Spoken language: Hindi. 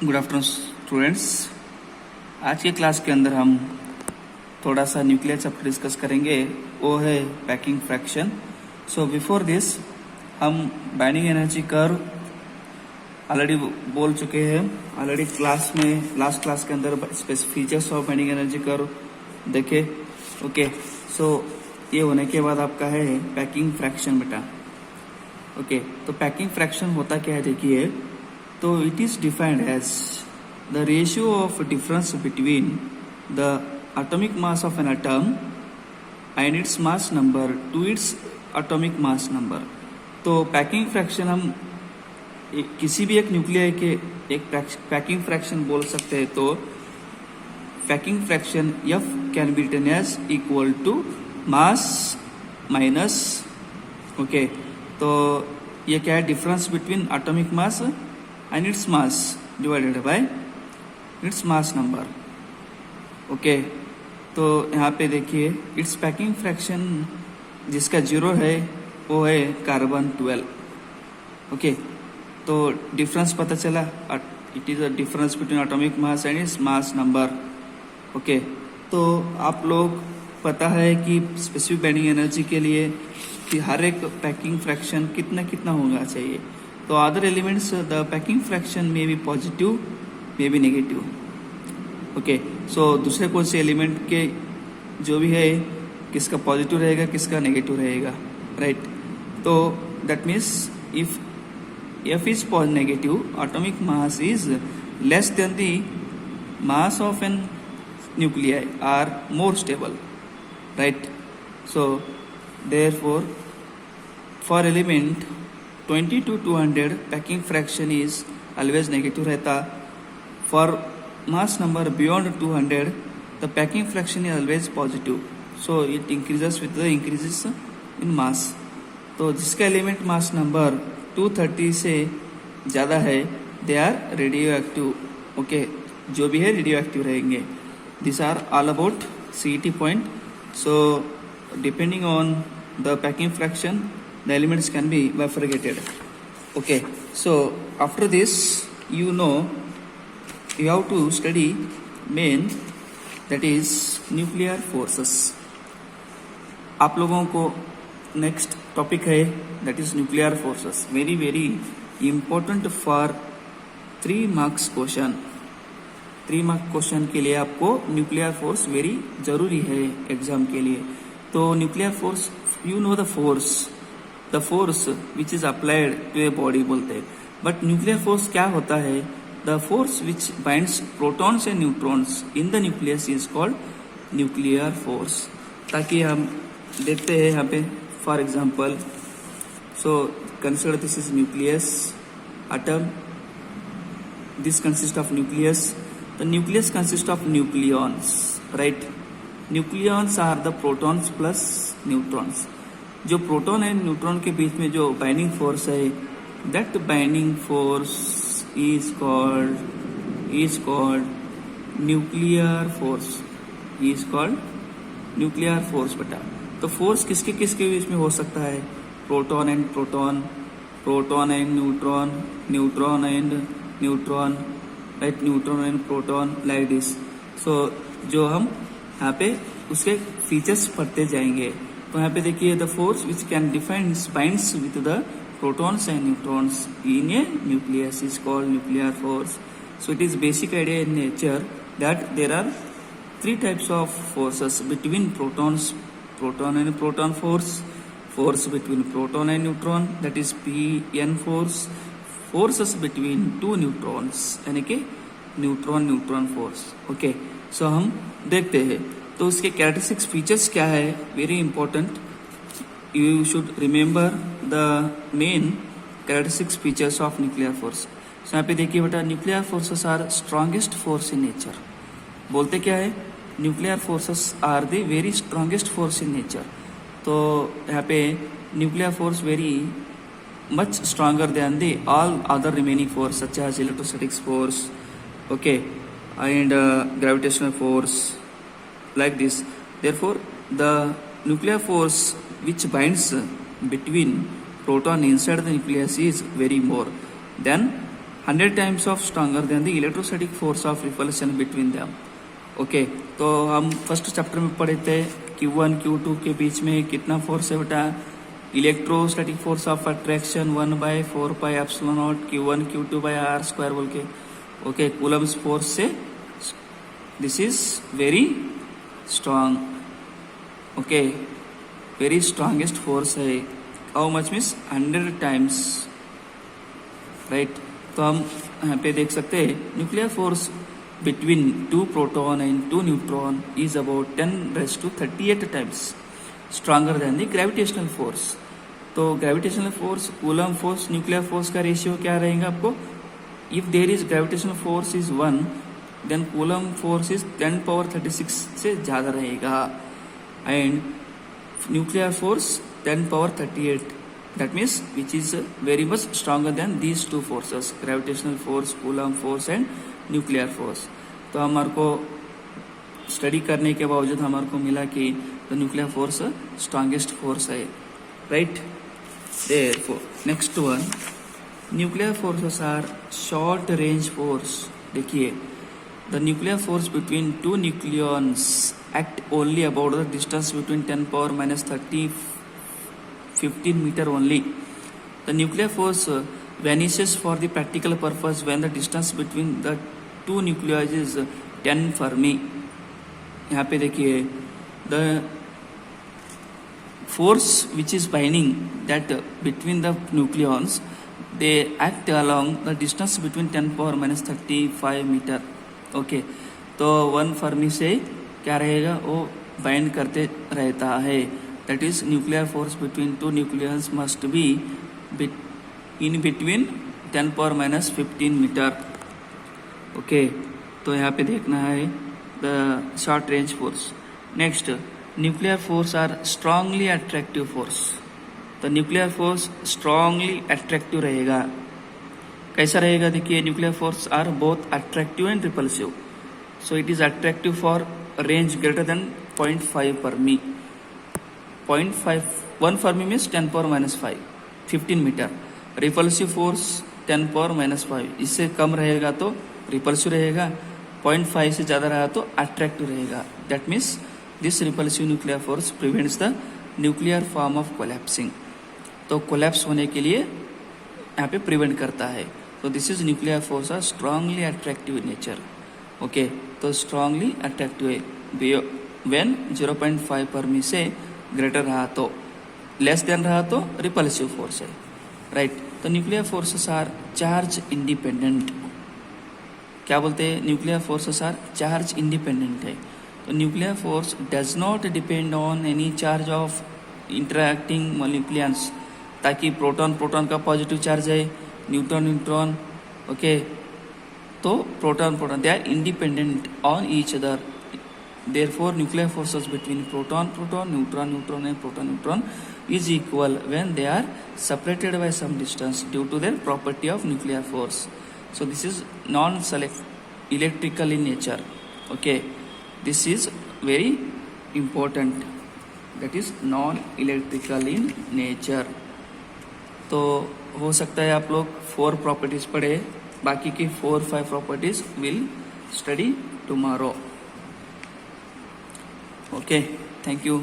Good afternoon students. आज के क्लास के अंदर हम थोड़ा सा न्यूक्लियर चैप्टर डिस्कस करेंगे, वो है packing fraction. So before this हम बाइंडिंग एनर्जी कर्व ऑलरेडी बोल चुके हैं। ऑलरेडी क्लास में लास्ट क्लास के अंदर specific features of binding energy curve देखे। ओके, सो ये होने के बाद आपका है पैकिंग फ्रैक्शन बेटा। ओके, तो पैकिंग फ्रैक्शन होता क्या है देखिए। तो it is defined as the ratio of difference between the atomic mass of an atom and its mass number to its atomic mass number। तो पैकिंग फ्रैक्शन हम किसी भी एक न्यूक्लियर के एक पैकिंग फ्रैक्शन बोल सकते हैं। तो packing fraction F can be written as equal to mass minus, okay, तो ये क्या है, difference between atomic mass and its mass divided by its mass number। Okay, तो यहाँ पे देखिए इट्स पैकिंग फ्रैक्शन जिसका 0 है वो है कार्बन 12। ओके, तो डिफरेंस पता चला, it is a difference between atomic mass and its mass number. Okay, तो आप लोग पता है कि स्पेसिफिक बाइंडिंग एनर्जी के लिए कि हर एक पैकिंग फ्रैक्शन कितना कितना होना चाहिए। तो other elements the packing fraction में बी पॉजिटिव में बी नेगेटिव। ओके, सो दूसरे कौन से एलिमेंट के जो भी है किसका पॉजिटिव रहेगा किसका नेगेटिव रहेगा, राइट। तो that means if F is negative, atomic mass is less than the mass of an nuclear are more stable, right. So therefore for element 20 to 200 packing fraction is always negative रहता। For mass number beyond 200 the packing fraction is always positive. So it increases with the increases in mass. तो जिसका एलिमेंट मास नंबर 230 से ज़्यादा है they are radioactive. Okay, जो भी है रेडियो एक्टिव रहेंगे। This are all about CET point. So depending on the packing fraction the elements can be bifurcated। Okay, so after this you know you have to study main, that is nuclear forces। आप लोगों को नेक्स्ट टॉपिक है that is nuclear forces, very very important for 3 marks question. 3 mark question के लिए आपको न्यूक्लियर फोर्स वेरी जरूरी है एग्जाम के लिए। तो nuclear force, you know the force which is applied to a body बोलते हैं। बट न्यूक्लियर फोर्स क्या होता है, the force which binds protons and neutrons in the nucleus is called nuclear force. ताकि हम देखते हैं यहाँ पे for example, so consider this is nucleus atom, this consist of nucleus. The nucleus consist of nucleons, right. Nucleons are the protons plus neutrons. जो प्रोटॉन एंड न्यूट्रॉन के बीच में जो बाइंडिंग फोर्स है, that binding force is called nuclear force, is called nuclear force बेटा। तो फोर्स किसके किसके बीच में हो सकता है, proton and proton, proton and neutron, neutron and neutron, right, neutron and proton, like this. So जो हम यहाँ पे उसके फीचर्स पढ़ते जाएंगे। तो यहाँ पे देखिए the force which can define binds with the protons and neutrons in a nucleus is called nuclear force. So it is basic idea in nature that there are 3 types of forces between protons, proton and proton force between proton and neutron, that is P-N force, forces between 2 neutrons यानी कि न्यूट्रॉन फोर्स। ओके, सो हम देखते हैं तो उसके कैरेक्टरिस्टिक्स फीचर्स क्या है, very important, you should remember the main characteristics features of nuclear force. So यहाँ पे देखिए बेटा, nuclear forces are strongest force in nature. बोलते क्या है, nuclear forces are the very strongest force in nature. तो यहाँ पे nuclear force very much stronger than the all other remaining force such as electrostatics force, okay, and gravitational force, like this। Therefore the nuclear force which binds between proton inside the nucleus is very more than 100 times of stronger than the electrostatic force of repulsion between them. Okay तो हम फर्स्ट चैप्टर में पढ़े थे Q1 Q2 के बीच में कितना फोर्स है बेटा, electrostatic force of attraction 1/4πε0 Q1 Q2 by R square बोल के. ओके कूलम्स फोर्स से this is very strong. Okay very strongest force है. How much means 100 times, right. तो हम यहाँ पे देख सकते हैं nuclear force between 2 proton and 2 neutron is about 10⁻38 times stronger than the gravitational force. तो gravitational force coulomb force nuclear force का रेशियो क्या रहेगा आपको, if there is gravitational force is 1 then coulomb force is 10⁻36 से ज्यादा रहेगा and nuclear force 10⁻38, that means which is very much stronger than these two forces, gravitational force, coulomb force and nuclear force. तो हमारे को स्टडी करने के बावजूद हमारे को मिला कि the nuclear force strongest force है, right. Therefore next one, nuclear forces are short range force. देखिए the nuclear force between two nucleons act only about the distance between 10⁻30 15 metre only. The nuclear force vanishes for the practical purpose when the distance between the two nuclei is 10 Fermi. यहाँ पे देखिए the force which is binding that between the nucleons, they act along the distance between 10⁻35 meter. Okay तो 1 Fermi से क्या रहेगा, वो बाइंड करते रहता है. that is nuclear force between two nucleons must be in between 10⁻15 metre. Okay तो यहाँ पे देखना है the short range force. Next, nuclear force are strongly attractive force. तो न्यूक्लियर फोर्स स्ट्रांगली अट्रैक्टिव रहेगा. कैसा रहेगा, देखिए nuclear force are both attractive and repulsive. So it is attractive for range greater than 0.5 Fermi. 1 Fermi means 10⁻5 15 metre. Repulsive force 10⁻5, इससे कम रहेगा तो रिपल्सिव रहेगा, 0.5 से ज्यादा रहा तो अट्रैक्टिव रहेगा. That means this repulsive nuclear force prevents the nuclear form of collapsing. तो कोलैप्स होने के लिए यहाँ पे प्रिवेंट करता है. तो this is nuclear force are strongly attractive in nature. Okay तो स्ट्रांगली अट्रैक्टिव है व्हेन 0.5 Fermi से ग्रेटर रहा तो, लेस देन रहा तो रिपल्सिव फोर्स है, राइट. तो nuclear forces are charge independent. क्या बोलते हैं, nuclear forces are charge independent है. तो nuclear force does not depend on any charge of interacting molecules. ताकि प्रोटॉन प्रोटॉन का पॉजिटिव चार्ज है, न्यूट्रॉन न्यूट्रॉन. ओके तो proton proton they are independent on each other. Therefore, nuclear forces between proton proton, neutron neutron and proton neutron is equal when they are separated by some distance due to their property of nuclear force. So this is non-select electrical in nature. Okay, this is very important. That is non-electrical in nature. तो हो सकता है आप लोग 4 प्रॉपर्टीज पढ़े, बाकी की 4-5 properties will study tomorrow. Okay, thank you.